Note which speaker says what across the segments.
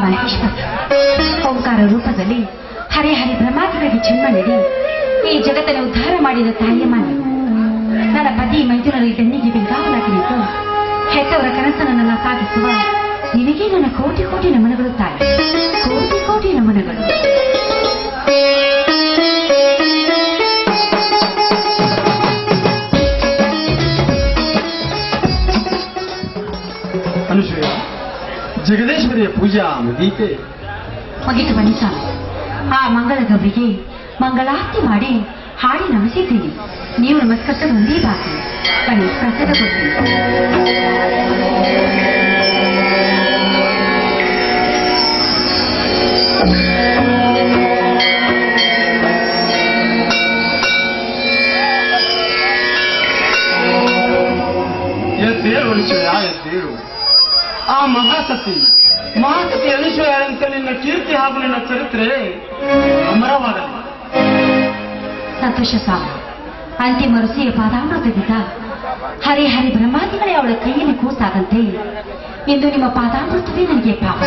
Speaker 1: ಮಹೇಶ್ವರ ಓಂಕಾರ ರೂಪದಲ್ಲಿ ಹರಿಹರಿ ಬ್ರಹ್ಮಾದಿಗಳಿಗೆ ಜನ್ಮ ನೀಡಿ ಈ ಜಗತ್ತನ್ನು ಉದ್ಧಾರ ಮಾಡಿದ ತಾಯಿಯಮ್ಮ ನೀನು. ನನ್ನ ಪತಿ ಮೈದುನರ ಬೆನ್ನಿಗೆ ಬೆಂಗಾವಲಾಗಿ ನಿಂತು ಹೆತ್ತವರ ಕನಸನ್ನು ನನ್ನ ಸಾಗಿಸುವ ನಿನಗೆ ನನ್ನ ಕೋಟಿ ಕೋಟಿ ನಮನಗಳು ತಾಯಿ, ಕೋಟಿ ಕೋಟಿ ನಮನಗಳು.
Speaker 2: ಅನುಸೂಯ, ಜಗದೇಶ್ವರಿಯ ಪೂಜಾ ಮುಗೀತೆ?
Speaker 1: ಮುಗಿತು ಬನ್ನಿ ಸ್ವಾಮಿ. ಆ ಮಂಗಳ ಗೌರಿಗೆ ಮಂಗಳಾರತಿ ಮಾಡಿ ಹಾಡಿ ನಮಿಸಿದ್ದೀನಿ. ನೀವು ನಮಸ್ಕರಿಸಲು ಒಂದೇ ಬಾಕಿ. ಬನ್ನಿ ಪ್ರಸಾದ ಕೊಡ್ತೀನಿ.
Speaker 2: ಎದ್ದೇಳು ಅನುಸೂಯ, ಎದ್ದೇಳು. ಆ ಮಹಾಸತಿ ಅನುಸೂಯ ಅಂತ ನಿನ್ನ ಕೀರ್ತಿ ಹಾಗೂ ನಿನ್ನ ಚರಿತ್ರೆ ಅಮರವಾಗಲಿ.
Speaker 1: ಸಂತೋಷ ಸ್ವಾಮಿ. ಅಂತಿಮ ಋಷಿಯ ಪಾದಾಮೃತದಿಂದ ಹರಿಹರಿ ಬ್ರಹ್ಮಾದಿಗಳೇ ಅವಳ ಕೈಯಲ್ಲಿ ಕೂಸಾದಂತೆ ಇಂದು ನಿಮ್ಮ ಪಾದಾಮೃತವೇ ನನಗೆ ಪಾಪ.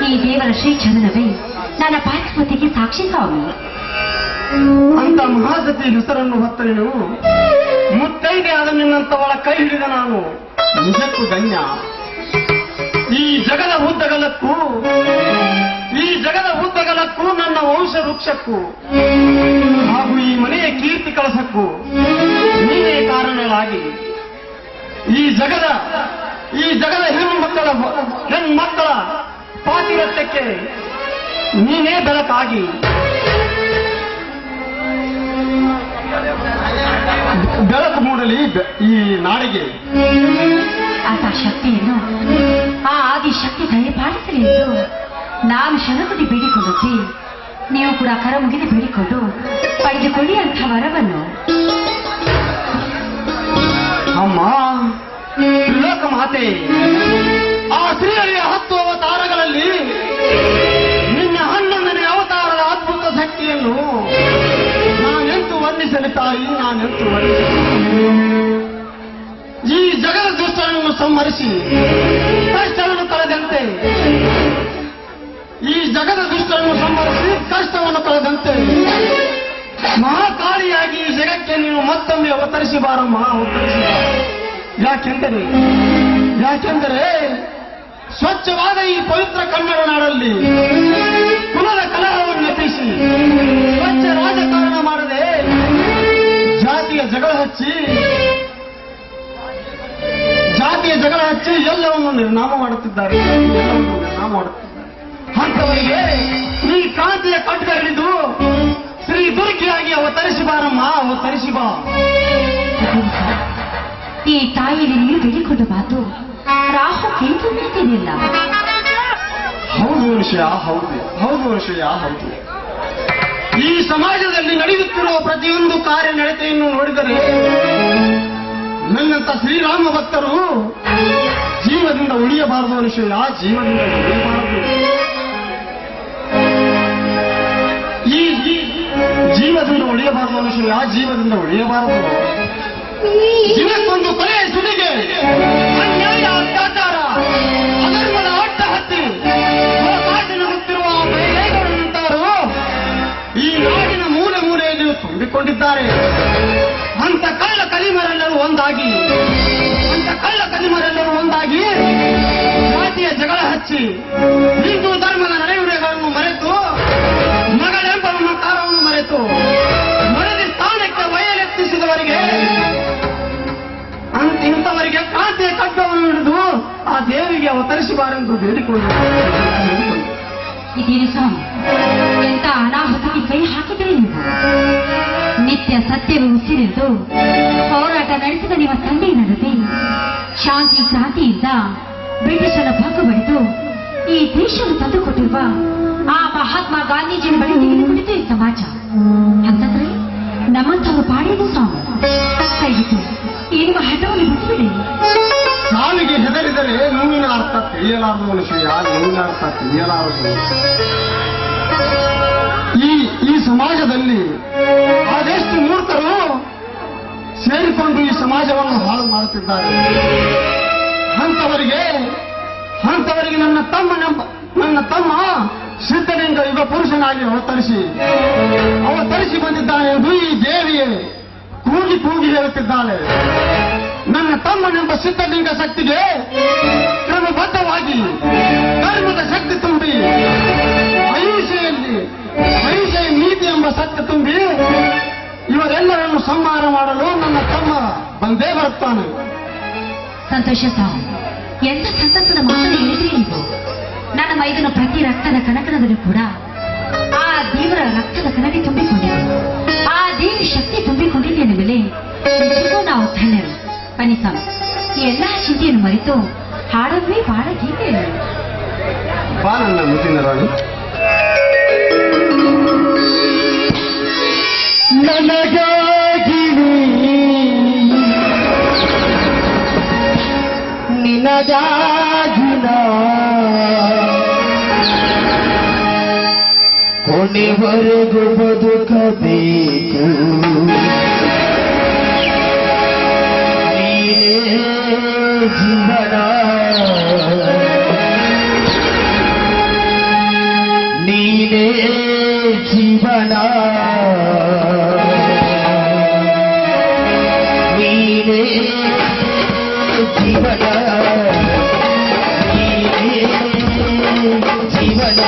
Speaker 1: ಈ ದೇವರ ಶ್ರೀ ಚರಣವೇ ನನ್ನ ಪಾತ್ರವತಿಗೆ ಸಾಕ್ಷಿ ಸ್ವಾಮಿ.
Speaker 2: ಅಂತ ಮಹಾಸತಿ ಹೆಸರನ್ನು ಹೊತ್ತ ನೀನು ಮುತ್ತೈದೆ ಆದ ನಿನ್ನಂತವಳ ಕೈ ಹಿಡಿದ ನಾನು ನಿಜಕ್ಕೂ ಧನ್ಯ. ಈ ಜಗದ ಉದ್ದಗಲಕ್ಕೂ ನನ್ನ ವಂಶ ವೃಕ್ಷಕ್ಕೂ ಹಾಗೂ ಈ ಮನೆಯ ಕೀರ್ತಿ ಕಳಸಕ್ಕೂ ನೀನೇ ಕಾರಣಗಳಾಗಿ ಈ ಜಗದ ಹೆಣ್ಮಕ್ಕಳ ಪಾತಿರತ್ಯಕ್ಕೆ ನೀನೇ ಬೆಳಕಾಗಿ ಬೆಳಕು ಮೂಡಲಿ ಈ ನಾಡಿಗೆ.
Speaker 1: ಆತ ಶಕ್ತಿಯನ್ನು ಆ ಆದಿಶಕ್ತಿ ದಯಪಾಲಿಸಲಿ ಎಂದು ನಾನು ಶರಣಗುಡಿ ಬೇಡಿಕೊಂಡಂತೆ ನೀವು ಕೂಡ ಕರ ಮುಗಿದು ಬೇಡಿಕೊಂಡು ಪಡೆದುಕೊಳ್ಳಿ ಅಂಥ ವರವನ್ನು.
Speaker 2: ಅಮ್ಮ ತ್ರಿಲೋಕ ಮಾತೆ, ಆ ಶ್ರೀಹರಿಯ 10 ಅವತಾರಗಳಲ್ಲಿ ನಿನ್ನ 11ನೇ ಅವತಾರದ ಅದ್ಭುತ ಶಕ್ತಿಯನ್ನು ನಾನೆಂತೂ ವರ್ಣಿಸಲಿ ತಾಯಿ, ನಾನೆಂತೂ ವರ್ಣಿಸಲಿ. ಈ ಜಗದ ದುಷ್ಟರನ್ನು ಸಂಹರಿಸಿ ಕಷ್ಟವನ್ನು ಕಳೆದಂತೆ, ಈ ಜಗದ ದುಷ್ಟರನ್ನು ಸಂಹರಿಸಿ ಕಷ್ಟವನ್ನು ಕಳೆದಂತೆ ಮಹಾಕಾಳಿಯಾಗಿ ಈ ಜಗಕ್ಕೆ ನೀನು ಮತ್ತೊಮ್ಮೆ ಅವತರಿಸಿ ಬಾರಮ್ಮ, ಅವತರಿಸಿ. ಯಾಕೆಂದರೆ ಸ್ವಚ್ಛವಾದ ಈ ಪವಿತ್ರ ಕನ್ನಡ ನಾಡಲ್ಲಿ ಕುಲದ ಕಲಹವನ್ನು ಎತ್ತಿಸಿ ಸ್ವಚ್ಛ ರಾಜಕಾರಣ ಮಾಡದೆ ಜಾತಿಯ ಜಗಳ ಹಚ್ಚಿ ಎಲ್ಲವನ್ನು ನಿರ್ನಾಮ ಮಾಡುತ್ತಿದ್ದಾರೆ. ಅಂತವರಿಗೆ ಈ ಕಾಂತಿಯ ಕಟ್ಟ ಹಿಡಿದು ಶ್ರೀ ದುರ್ಗಿಯಾಗಿ ಅವತರಿಸಿ ಬಾರಮ್ಮ, ಅವತರಿಸಿ ಬಾ.
Speaker 1: ಈ ತಾಯಿಯಲ್ಲಿ ನೀವು ಬೇಡಿಕೊಂಡ ಮಾತು ರಾಹು ಕೇಂದ್ರ ನೀಡುತ್ತೇನಿಲ್ಲ.
Speaker 2: ಹೌದು ವಿಷಯ, ಹೌದು. ಈ ಸಮಾಜದಲ್ಲಿ ನಡೆಯುತ್ತಿರುವ ಪ್ರತಿಯೊಂದು ಕಾರ್ಯನಡತೆಯನ್ನು ನೋಡಿದರೆ ನನ್ನಂತ ಶ್ರೀರಾಮ ಭಕ್ತರು ಜೀವದಿಂದ ಉಳಿಯಬಾರದು ವಿಷಯ, ಜೀವದಿಂದ ಉಳಿಯಬಾರದು. ಜೀವದಿಂದ ಉಳಿಯಬಾರದು ವಿಷಯ, ಜೀವದಿಂದ ಉಳಿಯಬಾರದು. ಜೀವಕ್ಕೊಂದು ಕೊನೆಯ ಸುಡಿಗೆ ಅನ್ಯಾಯ, ಅತ್ಯಾಚಾರ, ಅಧರ್ಮದ ಅಡ್ಡ ಹತ್ತಿ ಹೋರಾಟನಗುತ್ತಿರುವ ಬಯಲೇಗರಂತಾರು ಈ ನಾಡಿನ ಮೂಲೆಯಲ್ಲಿ ತುಂಬಿಕೊಂಡಿದ್ದಾರೆ. ಅಂತ ಕಳ್ಳ ಕಲಿಮರೆಲ್ಲರೂ ಒಂದಾಗಿ ಜಾತಿಯ ಜಗಳ ಹಚ್ಚಿ ಹಿಂದೂ ಧರ್ಮದ ನಡೆಯುಡೆಗಳನ್ನು ಮರೆತು ಮಗಳೆಂಬ ಕಾರವನ್ನು ಮರೆತು ಮರದಿ ಸ್ಥಾನಕ್ಕೆ ವಯಲೆತ್ತಿಸಿದವರಿಗೆ ಇಂಥವರಿಗೆ ಕಾಂತಿಯ ಖಡ್ಗವನ್ನು ಹಿಡಿದು ಆ ದೇವಿಗೆ ಅವತರಿಸಬಾರೆಂದು ಬೇಡಿಕೊಂಡು
Speaker 1: ಇದೇನು ಸ್ವಾಮಿ, ಎಂತ ಅನಾಹುತಕ್ಕೆ ಕೈ ಹಾಕಿದರೆ ನೀವು? ನಿತ್ಯ ಸತ್ಯವು ಉಸಿರೆಂದು ಹೋರಾಟ ನಡೆಸಿದ ನಿಮ್ಮ ತಂದೆ ನಡುವೆ ಶಾಂತಿ ಕ್ರಾಂತಿಯಿಂದ ಬ್ರಿಟಿಷರ ಭಾಗ ಬಡಿದು ಈ ದೇಶವನ್ನು ತಂದುಕೊಟ್ಟಿರುವ ಆ ಮಹಾತ್ಮ ಗಾಂಧೀಜಿಯ ಬಳಿ ತೆಗೆದುಕೊಂಡಿತು ಈ ಸಮಾಜ. ಅಂತಂದ್ರೆ ನಮ್ಮಂಥವರು ಪಾಡೇನು ಸ್ವಾಮಿ? ಕೈಗಿತು ಈ ನಿಮ್ಮ ಹಠವನ್ನು ಬಿಟ್ಟುಬಿಡಿ.
Speaker 2: ಸಾವಿಗೆ ಹೆದರಿದರೆ ನೋವಿನ ಅರ್ಥ ತಿಳಿಯಲಾರದು ಮನುಷ್ಯ, ನೋವಿನ ಅರ್ಥ ತಿಳಿಯಲಾರದು. ಈ ಸಮಾಜದಲ್ಲಿ ಅದೆಷ್ಟು ಮೂರ್ತರು ಸೇರಿಕೊಂಡು ಈ ಸಮಾಜವನ್ನು ಹಾಳು ಮಾಡುತ್ತಿದ್ದಾರೆ. ಅಂತವರಿಗೆ ಅಂತವರಿಗೆ ನನ್ನ ತಮ್ಮ ಸಿದ್ಧಲಿಂಗ ಯುಗ ಪುರುಷನಾಗಿ ಅವತರಿಸಿ ಬಂದಿದ್ದಾನೆ ಎಂದು ಈ ದೇವಿಯೇ ಕೂಗಿ ಹೇಳುತ್ತಿದ್ದಾಳೆ. ನನ್ನ ತಮ್ಮನೆಂಬ ಸಿದ್ಧಲಿಂಗ ಶಕ್ತಿಗೆ ಕ್ರಮಬದ್ಧವಾಗಿ ಧರ್ಮದ ಶಕ್ತಿ ತುಂಬಿ ಅಹಿಂಸೆಯ ನೀತಿ ಎಂಬ ಶಕ್ತಿ ತುಂಬಿ ಇವರೆಲ್ಲರನ್ನು ಸಂಹಾರ ಮಾಡಲು ನನ್ನ ತಮ್ಮ ಬಂದೇ ಬರುತ್ತಾನೆ.
Speaker 1: ಸಂತೋಷ ಸ್ವಾಮಿ, ಎಂತ ಸಂತಸದ ಮಾತನ್ನು ಹೇಳಿದ್ರಿ ನೀವು. ನನ್ನ ಮೈದನ ಪ್ರತಿ ರಕ್ತದ ಕಣಕಣದಲ್ಲೂ ಕೂಡ ಆ ದೇವರ ರಕ್ತದ ಕಣಗೆ ತುಂಬಿಕೊಂಡಿದೆ, ಆ ದೇವಿ ಶಕ್ತಿ ತುಂಬಿಕೊಂಡಿದೆ ಎನ್ನುವ ಮೇಲೆ ನಿಜಕ್ಕೂ ನಾವು ಧನ್ಯರು. ಬನ್ನಿ ಸ್ವಾಮಿ, ಈ ಎಲ್ಲಾ ಚಿಂತೆಯನ್ನು ಮರೆತು ಹಾಡದ್ವಿ ಬಾಳ ಗೀತೆ.
Speaker 2: ಬಾ ನನ್ನ ಮುದ್ದಿನ ರಾಣಿ. ನನಗಾಗಿ ನಿನಗಾಗಿ ಕೊನೆವರೆಗೂ ಬದುಕಬೇಕು, ನೀನೇ ಜೀವನ, ನೀನೇ ಜೀವನ, ನೀನೇ ಜೀವನ, ನೀನೇ ಜೀವನ.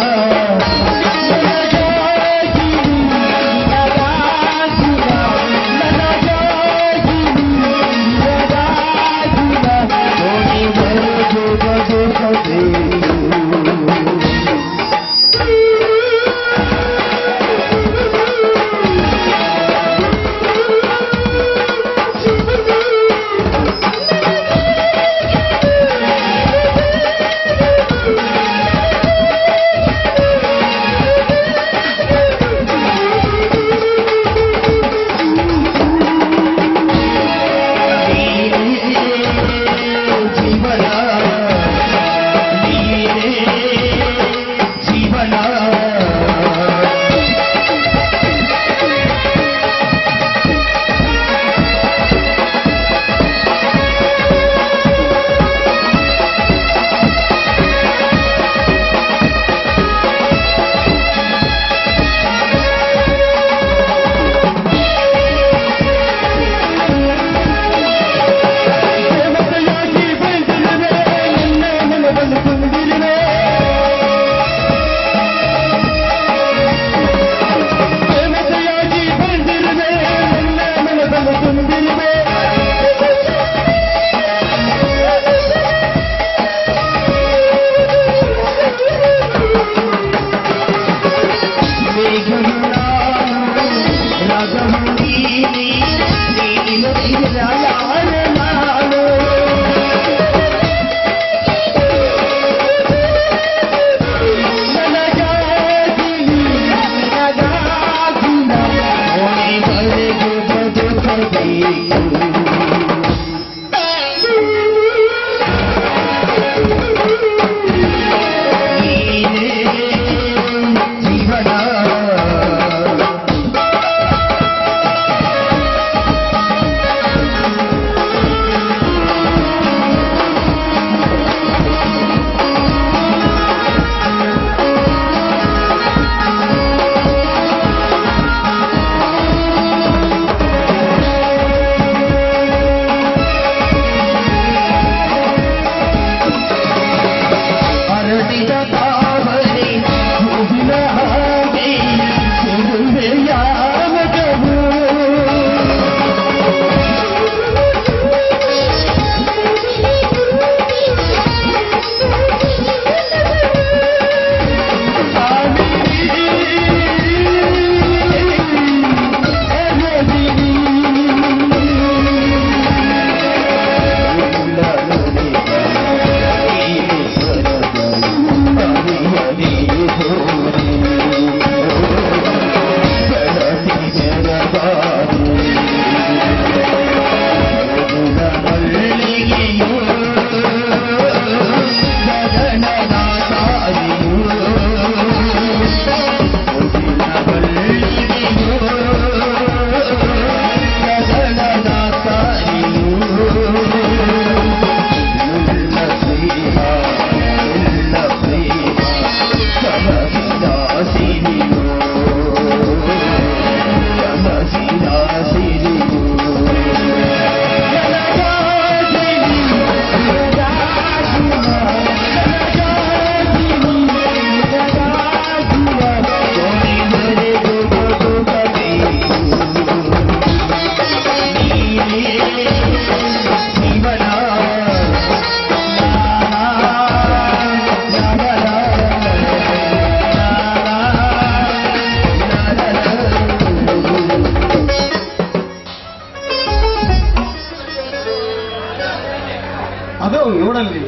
Speaker 2: ನೋಡಲ್ಲಿ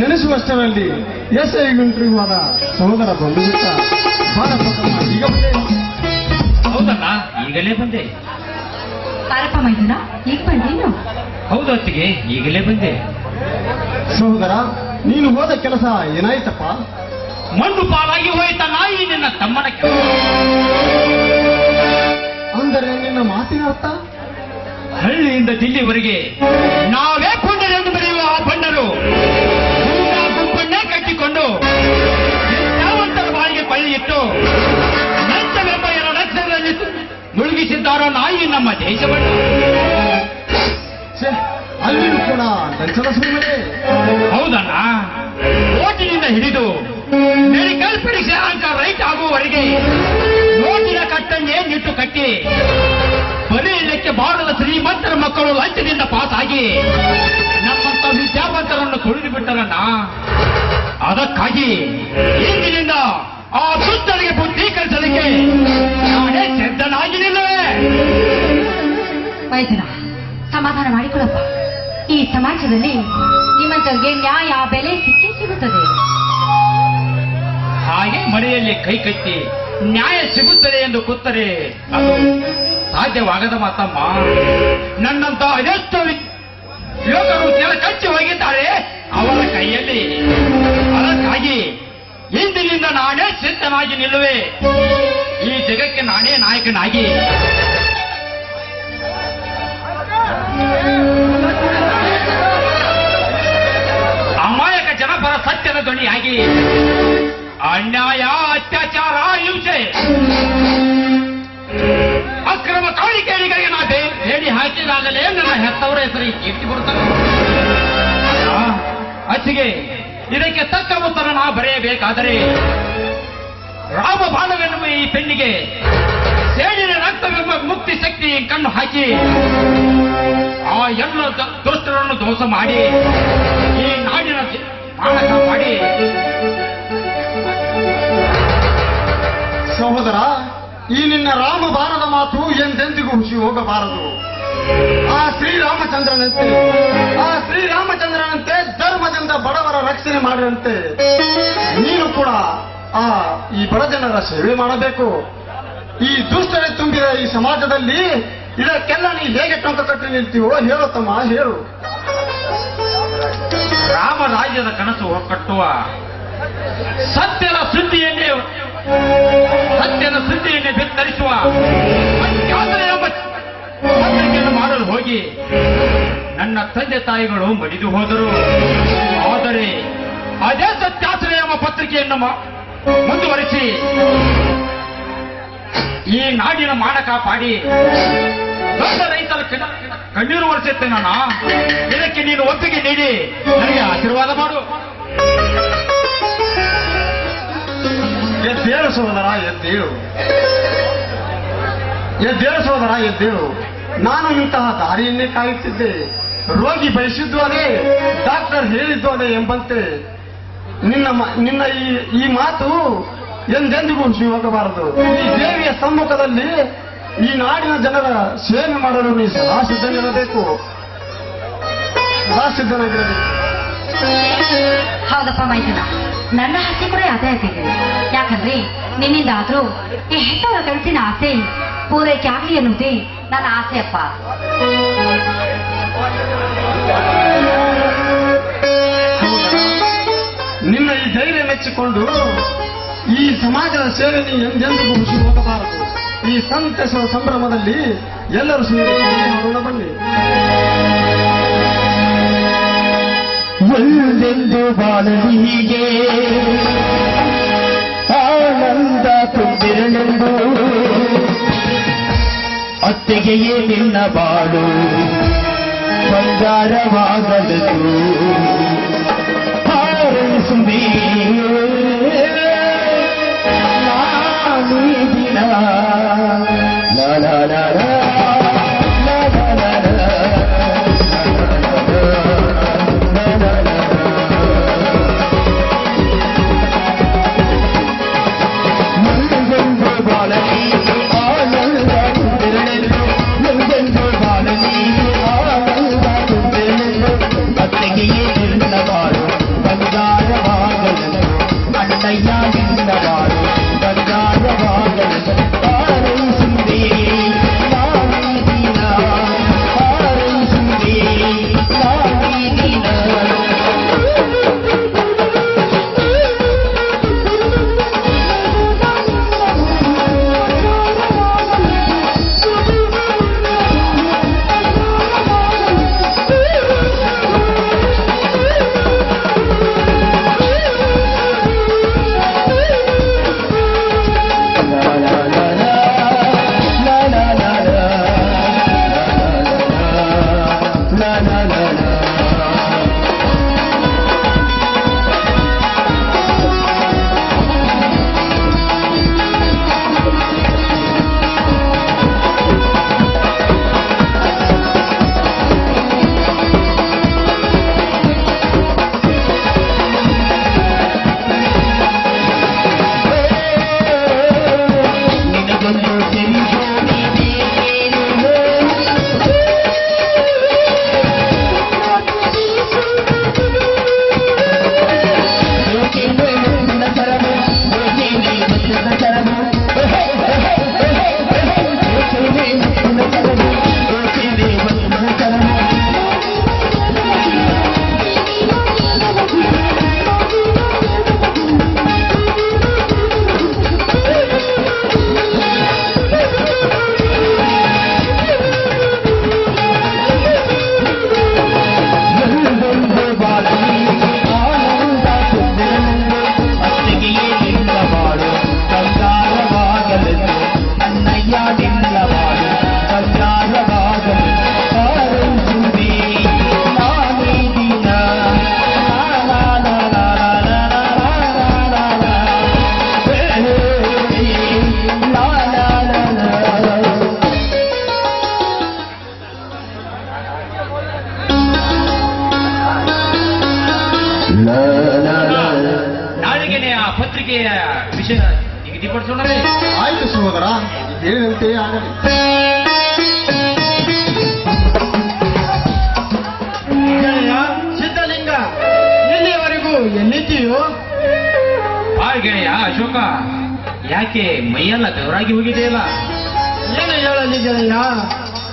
Speaker 2: ನೆನೆಸುವಷ್ಟರಲ್ಲಿ ಎಸೆಯುಂಟಿರುವಾದ ಸಹೋದರ ಬಂಧುಬಿಟ್ಟ ಈಗ ಬಂದೆ.
Speaker 3: ಹೌದಣ್ಣ, ಈಗಲೇ ಬಂದೆ.
Speaker 1: ಪಾರಪ್ಪ ಮೈದುನ ಈಗ ಬಂದೇನು?
Speaker 3: ಹೌದು ಅತ್ತಿಗೆ, ಈಗಲೇ ಬಂದೆ.
Speaker 2: ಸಹೋದರ, ನೀನು ಹೋದ ಕೆಲಸ ಏನಾಯ್ತಪ್ಪ?
Speaker 3: ಮಣ್ಣು ಪಾಲಾಗಿ ಹೋಯ್ತ ನಾಯಿ ನಿನ್ನ ತಮ್ಮನ ಕೆಲಸ.
Speaker 2: ಅಂದರೆ ನಿನ್ನ ಮಾತಿನ ಅರ್ಥ?
Speaker 3: ಹಳ್ಳಿಯಿಂದ ದಿಲ್ಲಿವರೆಗೆ ನಾವೇ ಕೊಂಡರೆಂದು ಬರೆಯುವ ಆ ಬಣ್ಣರು ಗುಂಪನ್ನೇ ಕಟ್ಟಿಕೊಂಡು ವಿದ್ಯಾವಂತರ ಬಾಯಿಗೆ ಬಳಿಯಿಟ್ಟು ನಂಚವೆಂಬ ಎರಡಕ್ಷರದಲ್ಲಿ ಮುಳುಗಿಸಿದ್ದಾರೋ ನಾಯಿ ನಮ್ಮ ದೇಶವನ್ನು.
Speaker 2: ಅಲ್ಲಿಯೂ ಕೂಡ ಲಂಚದ ಸುಮ್ಮನೆ.
Speaker 3: ಹೌದಣ್ಣ, ಓಟಿನಿಂದ ಹಿಡಿದು ಮೆಡಿಕಲ್ ಪರೀಕ್ಷೆ ಅಂಕ ರೈಟ್ ಆಗುವವರೆಗೆ ನೋಟಿನ ಕಟ್ಟನ್ನೇ ನಿಟ್ಟು ಕಟ್ಟಿ ಬರೀಲಿಕ್ಕೆ ಬಾರದ ಶ್ರೀಮಂತರ ಮಕ್ಕಳು ಲಂಚದಿಂದ ಪಾಸ್ ಆಗಿ ನಮ್ಮಂತ ವಿದ್ಯಾವಂತರನ್ನು ತುಳಿದು ಬಿಟ್ಟರಣ್ಣ. ಅದಕ್ಕಾಗಿ ಇಂದಿನಿಂದ ಆ ದುಷ್ಟರಿಗೆ ಬುದ್ಧಿ ಕಲಿಸಲಿಕ್ಕೆ ನಾನೇ ಸಿದ್ಧನಾಗಿ ನಿಲ್ಲುವೆ.
Speaker 1: ಮೈದುನ ಸಮಾಧಾನ ಮಾಡಿಕೊಳ್ಳಪ್ಪ. ಈ ಸಮಾಜದಲ್ಲಿ ನಿಮ್ಮಂತವ್ರಿಗೆ ನ್ಯಾಯ ಬೆಲೆ ಸಿಕ್ಕೇ ಸಿಗುತ್ತದೆ.
Speaker 3: ಹಾಗೆ ಮನೆಯಲ್ಲಿ ಕೈ ಕಟ್ಟಿ ನ್ಯಾಯ ಸಿಗುತ್ತದೆ ಎಂದು ಕೂತರೆ ಅದು ಸಾಧ್ಯವಾಗದ ಮಾತಮ್ಮ. ನನ್ನಂತ ಅದೆಷ್ಟು ಯುವಕರು ಕೆಲ ಕಚ್ಚಿ ಹೋಗಿದ್ದಾರೆ ಅವರ ಕೈಯಲ್ಲಿ. ಅದಕ್ಕಾಗಿ ಇಂದಿನಿಂದ ನಾನೇ ಸಿದ್ಧನಾಗಿ ನಿಲ್ಲುವೆ. ಈ ಜಗಕ್ಕೆ ನಾನೇ ನಾಯಕನಾಗಿ ಅಮಾಯಕ ಜನಪರ ಸತ್ಯದ ಧ್ವನಿಯಾಗಿ ಅನ್ಯಾಯ, ಅತ್ಯಾಚಾರ, ಹಿಂಸೆ, ಅಕ್ರಮ ಕಾಣಿಕೆಗಳಿಗೆ ನಾ ಬೇಡಿ ಹಾಕಿದಾಗಲೇ ನನ್ನ ಹೆತ್ತವರ ಹೆಸರಿಗೆ ಕೀರ್ತಿ ಬರುತ್ತದೆ. ಅಚ್ಚಿಗೆ ಇದಕ್ಕೆ ತಕ್ಕ ಉತ್ತರ ನಾ ಬರೆಯಬೇಕಾದರೆ ರಾಮಬಾಣವೆನ್ನುವ ಈ ಪೆಣ್ಣಿಗೆ ಸೇಡಿನ ರಕ್ತವೆಂಬ ಮುಕ್ತಿ ಶಕ್ತಿ ಕಣ್ಣು ಹಾಕಿ ಆ ಎಲ್ಲ ದುಷ್ಟರನ್ನು ಧ್ವಂಸ ಮಾಡಿ ಈ ನಾಡಿನ ಮಾನಕ ಮಾಡಿ.
Speaker 2: ಸಹೋದರ, ಈ ನಿನ್ನ ರಾಮಬಾಣದ ಮಾತು ಎಂದೆಂದಿಗೂ ಹುಸಿ ಹೋಗಬಾರದು. ಆ ಶ್ರೀರಾಮಚಂದ್ರನಂತೆ ಧರ್ಮದಿಂದ ಬಡವರ ರಕ್ಷಣೆ ಮಾಡಿದಂತೆ ನೀನು ಕೂಡ ಈ ಬಡ ಜನರ ಸೇವೆ ಮಾಡಬೇಕು. ಈ ದುಷ್ಟರೇ ತುಂಬಿದ ಈ ಸಮಾಜದಲ್ಲಿ ಇದಕ್ಕೆಲ್ಲ ನೀ ಹೇಗೆ ಟೊಂಕ ಕಟ್ಟಿ ನಿಲ್ತೀವೋ ಹೇಳು ತಮ್ಮ, ಹೇಳು.
Speaker 3: ರಾಮರಾಜ್ಯದ ಕನಸು ಕಟ್ಟುವ ಸತ್ಯದ ಸುದ್ದಿಯನ್ನೇ ಬಿತ್ತರಿಸುವ ಪತ್ರಿಕೆಯನ್ನು ಮಾಡಲು ಹೋಗಿ ನನ್ನ ತಂದೆ ತಾಯಿಗಳು ಮಡಿದು ಹೋದರು. ಆದರೆ ಅದೇ ಸತ್ಯಾಶ್ರಯ ಎಂಬ ಪತ್ರಿಕೆಯನ್ನು ಮುಂದುವರಿಸಿ ಈ ನಾಡಿನ ಮಾನ ಕಾಪಾಡಿ ದೊಡ್ಡ ರೈತರ ಕಣ್ಣೀರು ಒರೆಸುತ್ತೇನಣ್ಣ. ಇದಕ್ಕೆ ನೀನು ಒಪ್ಪಿಗೆ ನೀಡಿ ನನಗೆ ಆಶೀರ್ವಾದ ಮಾಡು.
Speaker 2: ಎದ್ದೇಳು ಸಹೋದರ, ಎದ್ದೇಳು. ನಾನು ಇಂತಹ ದಾರಿಯನ್ನೇ ಕಾಯುತ್ತಿದ್ದೆ. ರೋಗಿ ಬಯಸಿದ್ದು ಅದೇ, ಡಾಕ್ಟರ್ ಹೇಳಿದ್ದು ಅದೇ ಎಂಬಂತೆ ನಿನ್ನ ಈ ಮಾತು ಎಂದೆಂದಿಗೂ ಹೋಗಬಾರದು. ಈ ದೇವಿಯ ಸಮ್ಮುಖದಲ್ಲಿ ಈ ನಾಡಿನ ಜನರ ಸೇವೆ ಮಾಡಲು ನೀ ಸದಾ ಸಿದ್ಧನಿರಬೇಕು.
Speaker 1: ಹೌದಪ್ಪ ಮೈದುನ, ನನ್ನ ಆಸೆ ಕೂಡ ಅದೇ ಆಗ್ತಿದೆ. ಯಾಕಂದ್ರೆ ನಿನ್ನಿಂದ ಆದ್ರೂ ಈ ಹೆತ್ತವರ ಕನಸಿನ ಆಸೆ ಪೂರೈಕೆ ಆಗ್ಲಿ ಅನ್ನೋದೇ ನನ್ನ ಆಸೆ ಅಪ್ಪ.
Speaker 2: ನಿನ್ನ ಈ ಧೈರ್ಯ ಮೆಚ್ಚಿಕೊಂಡು ಈ ಸಮಾಜದ ಸೇವೆ ನೀ ಎಂದೆಂದಿಗೂ ಹುಸಿ ಹೋಗಬಾರದು. ಈ ಸಂತಸ ಸಂಭ್ರಮದಲ್ಲಿ ಎಲ್ಲರೂ ಸೇರಿ ಮಾಡೋಣ ಬನ್ನಿ.
Speaker 4: ಒಂದೆಂದು ಬಾಳಲಿಗೆ ಆನಂದ ತುಂಬಿರಲೆಂದು ಅತ್ತೆಗೆಯೇ ನಿನ್ನ ಬಾಳು ಬಂಗಾರವಾಗಲದು ಹಾರೈಸುಂಬಿ ನಾನೀ ದಿನ ಲಾ ಲಾ ಲಾ ಲಾ. ಅತ್ತೆಗೆಯೇ ನಿನ್ನ
Speaker 3: ಆಯ್ಕೆಯ ವಿಷಯ ನಿಗದಿಪಡಿಸೋಣವೇ?
Speaker 2: ಆಯ್ತು ಸಹೋದರ, ಹೇಳಿದಂತೆ ಆಗಲಿ. ಗೆಳೆಯ ಸಿದ್ಧಲಿಂಗ, ಇಲ್ಲಿಯವರೆಗೂ ಎಲ್ಲಿದ್ದೀಯೋ?
Speaker 3: ಆ ಗೆಳೆಯ ಅಶೋಕ, ಯಾಕೆ ಮೈಯೆಲ್ಲ ಬೆವರಾಗಿ ಹೋಗಿದೆಯಲ್ಲ?
Speaker 5: ಏನು ಹೇಳಲಿ ಗೆಳೆಯ,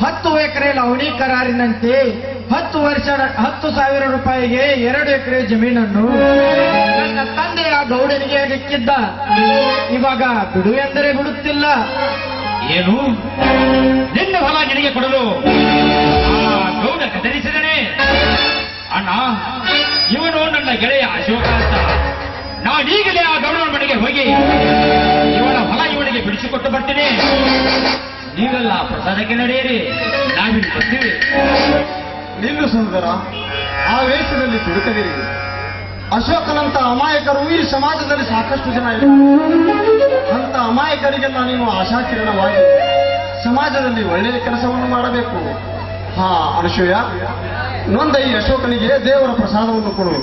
Speaker 5: 10 ಎಕರೆ ಲವಣಿ ಕರಾರಿನಂತೆ 10,000 ರೂಪಾಯಿಗೆ 2 ಎಕರೆ ಜಮೀನನ್ನು ನನ್ನ ತಂದೆಯ ಗೌಡನಿಗೆ ಸಿಕ್ಕಿದ್ದ. ಇವಾಗ ಬಿಡು ಎಂದರೆ ಬಿಡುತ್ತಿಲ್ಲ.
Speaker 3: ಏನು, ನಿನ್ನ ಹೊಲ ನಿನಗೆ ಕೊಡಲು ಆ ಗೌಡ ಕತ್ತರಿಸಿದನೆ? ಅಣ್ಣ, ಇವನು ನನ್ನ ಗೆಳೆಯ ಅಶೋಕ ಅಂತ. ನಾನೀಗಲೇ ಆ ಗೌಡನ ಮನೆಗೆ ಹೋಗಿ ಇವನ ಹೊಲ ಇವನಿಗೆ ಬಿಡಿಸಿಕೊಟ್ಟು ಬರ್ತೀನಿ. ನೀವೆಲ್ಲ ಪ್ರಸಾದಕ್ಕೆ ನಡೆಯಿರಿ, ನಾವಿಲ್ಲಿ ಬರ್ತೀವಿ.
Speaker 2: ನಿಲ್ಲು ಸಹೋದರ, ಆ ವೇಷದಲ್ಲಿ ತಿರುಕದಿರಿ. ಅಶೋಕನಂತ ಅಮಾಯಕರು ಈ ಸಮಾಜದಲ್ಲಿ ಸಾಕಷ್ಟು ಜನ ಇಲ್ಲ. ಅಂತ ಅಮಾಯಕರಿಗೆಲ್ಲ ನೀನು ಆಶಾಕಿರಣವಾಗಿ ಸಮಾಜದಲ್ಲಿ ಒಳ್ಳೆಯ ಕೆಲಸವನ್ನು ಮಾಡಬೇಕು. ಹಾ ಅನುಸೂಯ, ನೊಂದ ಈ ಅಶೋಕನಿಗೆ ದೇವರ ಪ್ರಸಾದವನ್ನು ಕೊಡು.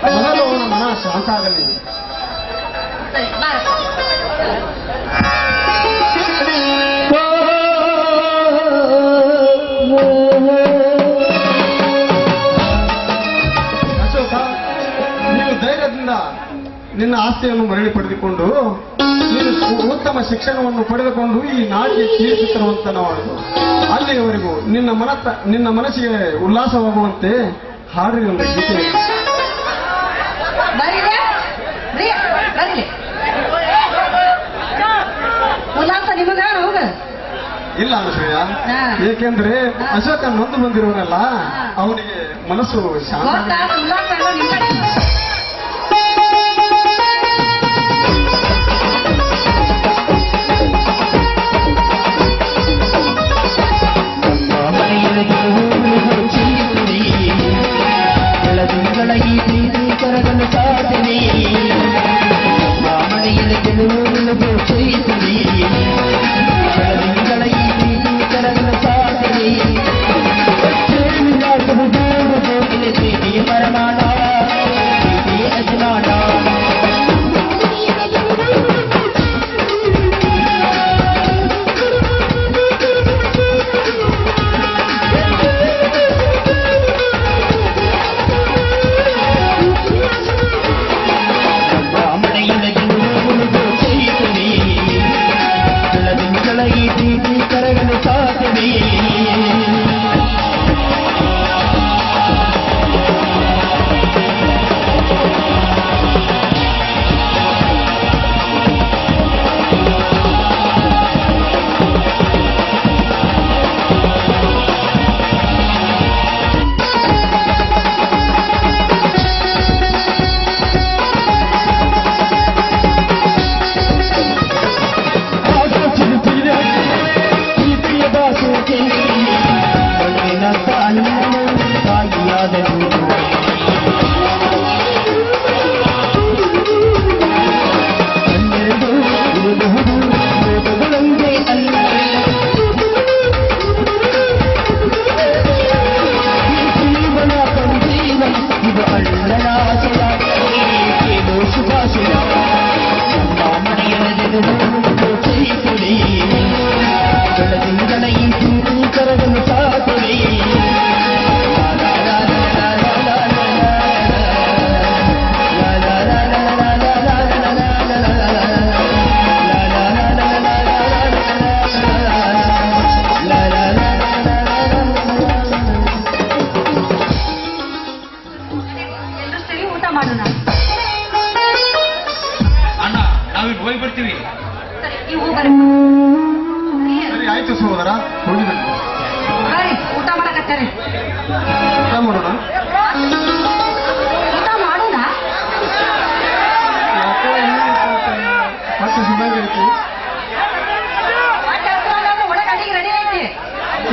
Speaker 2: ಮೊದಲು ಅವನ ಮನ ಶಾಂತ ಆಗಲಿ.
Speaker 1: ಸರಿ, ಬಾರಪ್ಪ.
Speaker 2: ಅಶೋಕ, ನೀನು ಧೈರ್ಯದಿಂದ ನಿನ್ನ ಆಸ್ತಿಯನ್ನು ಮರಳಿ ಪಡೆದುಕೊಂಡು ನೀನು ಉತ್ತಮ ಶಿಕ್ಷಣವನ್ನು ಪಡೆದುಕೊಂಡು ಈ ನಾಡಿಗೆ ಕೀರ್ತಿತರುವಂತನವಾಗು. ಅಲ್ಲಿಯವರೆಗೂ ನಿನ್ನ ಮನಸ್ಸಿಗೆ ಉಲ್ಲಾಸವಾಗುವಂತೆ ಹಾಡಿನ ಒಂದು ಗೀತೆ.
Speaker 1: ಬರ್ಲಿ ಉಲ್ಲಾಸ ನಿಮಗ ಹೋಗ.
Speaker 2: ಇಲ್ಲ ಅನುಸೂಯ,
Speaker 1: ಹಾ.
Speaker 2: ಏಕೆಂದ್ರೆ ಅಶೋಕ ನೊಂದು ಬಂದಿರುವನಲ್ಲ, ಅವನಿಗೆ ಮನಸ್ಸು ಶಾಂತ
Speaker 1: ಗೊತ್ತಾದ ಉಲ್ಲಾಸ ಎಲ್ಲ ನಿಮ್ ಕಡೆ.
Speaker 2: ಸರಿ ಆಯ್ತು ಸಹೋದರ, ಹೋಗಿಬಿಟ್ಟು
Speaker 1: ಊಟ ಮಾಡಕತ್ತಾರೆ.
Speaker 2: ಊಟ ಮಾಡೋಣ.
Speaker 1: ಊಟ ಮಾಡೋಣ.
Speaker 2: ಯಾಕೋ ಹೊಟ್ಟೆ ಸುಮ್ಮನೆ
Speaker 1: ಒಳಗೆ ಅಡಿಗೆ ರೆಡಿ ಐತಿ.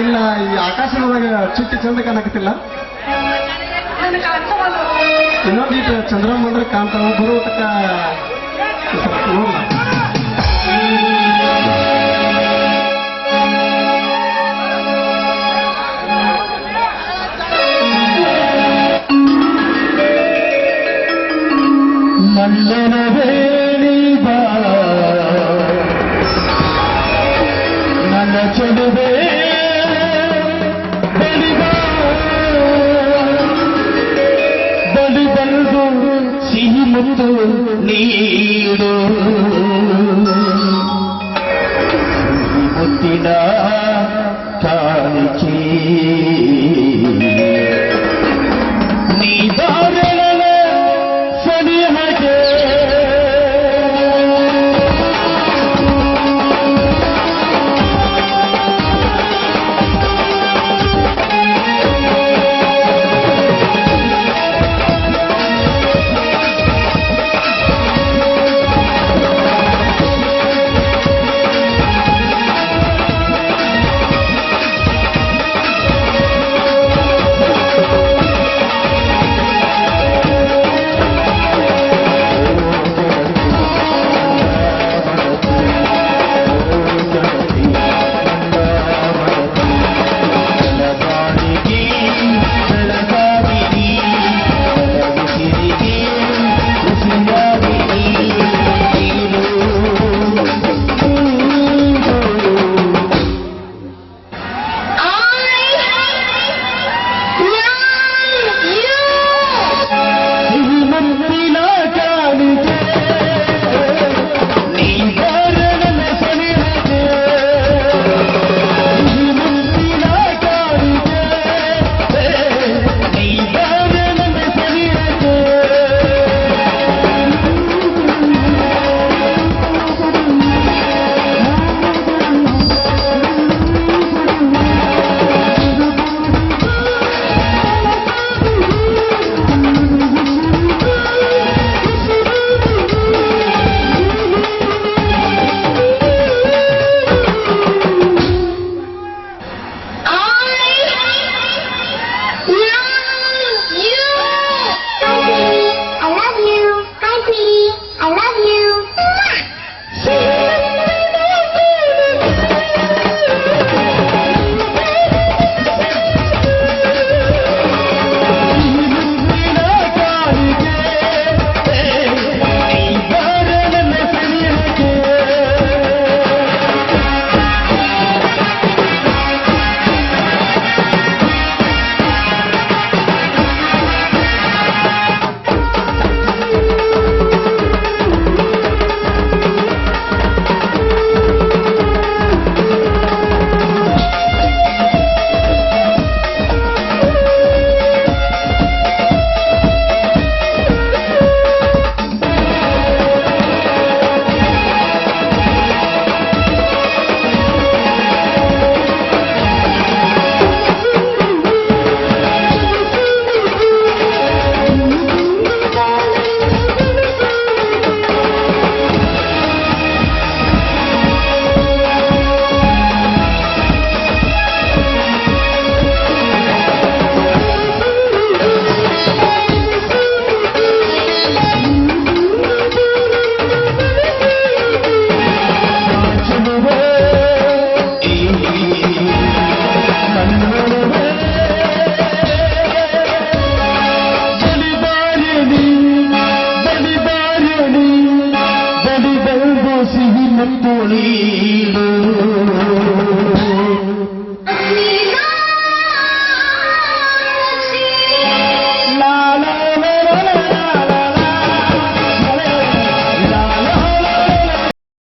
Speaker 2: ಇಲ್ಲ, ಈ ಆಕಾಶದೊಳಗೆ ಚಿಟ್ಟಿ ಚಂದ ಕಾಣಕತ್ತಿಲ್ಲ.
Speaker 1: ನನ್ನ ಕಾಣಿಸೋದು
Speaker 2: ಇನ್ನೊಂದು ಚಂದ್ರಮ್ಮ ಅಂದ್ರೆ ಕಾಣ್ತಾವ. ಬರುವತಕ್ಕ ನೋಡ್ಲ.
Speaker 5: ಮಂಡನ ಬೇಡಿ
Speaker 4: ಮುತ್ತು ನೀಡು ಮುತ್ತಿನ ಕಾಣಿಕೆ